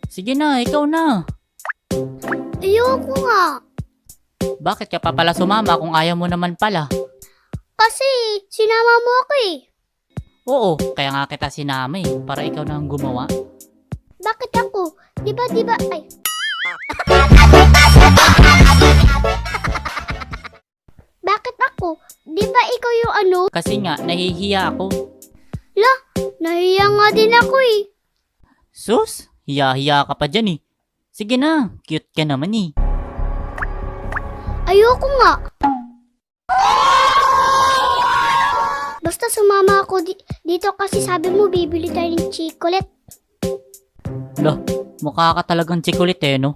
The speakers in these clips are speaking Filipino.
Sige na, ikaw na. Ayoko nga. Bakit ka pa pala sumama kung ayaw mo naman pala? Kasi sinama mo ako eh. Oo, kaya nga kita sinama eh, para ikaw na ang gumawa. Bakit ako? Di ba, ay. Bakit ako? Di ba ikaw yung ano? Kasi nga, nahihiya ako. Nahiya nga din ako eh. Sus, hiya-hiya ka pa dyan eh. Sige na, cute ka naman eh. Ayoko nga. Basta sumama ako dito kasi sabi mo bibili tayo ng chocolate. Lah, mukha ka talagang chikulit eh, no?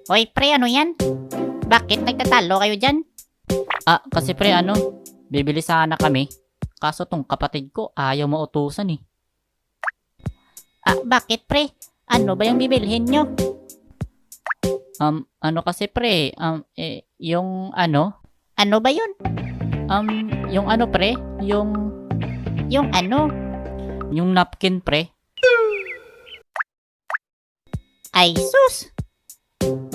Hoy pre, ano yan? Bakit nagtatalo kayo dyan? Ah, kasi pre, bibili sana kami. Kaso tong kapatid ko, ayaw mautusan eh. Ah, bakit pre? Ano ba yung bibilhin nyo? Kasi pre, yung ano? Ano ba yun? Yung ano pre? Yung ano? Yung napkin pre. Ay sus!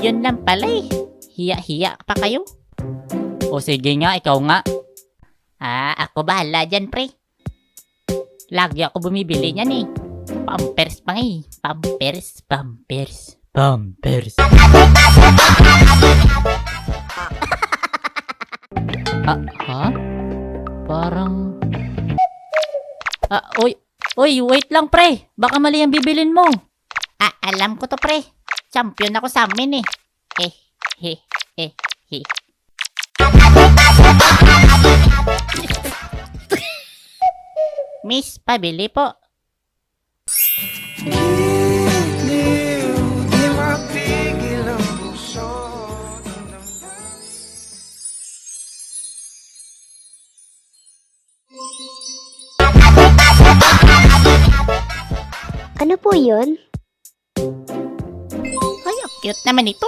Yun lang pala eh. Hiya-hiya pa kayo. O sige nga, ikaw nga. Ah, ako bahala dyan pre. Lagi ako bumibili niyan eh. Pampers pa nga eh. Pampers. Ha? Parang... Oy, wait lang pre. Baka mali ang bibilin mo. Ah, alam ko to pre. Champion ako sa amin eh. Miss, pabili po. Ano po yun? Ay, ang cute naman ito.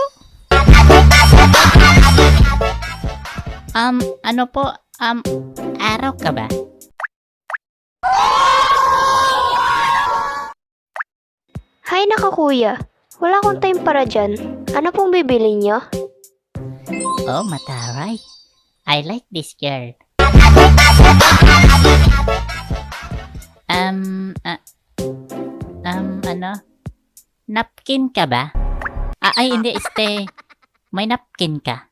Ano po, araw ka ba? Hay naka kuya. Wala akong time para dyan. Ano pong bibili niyo? Oh, mataray. I like this girl. Ano? Napkin ka ba? Ay, hindi, may napkin ka.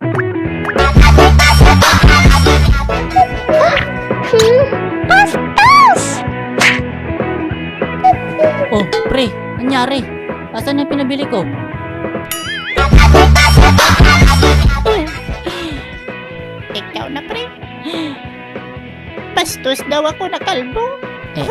Pastas! Oh, pre, nangyari? Asan yung pinabili ko? Ikaw na, pre. Bastos daw ako na kalbo. Eh?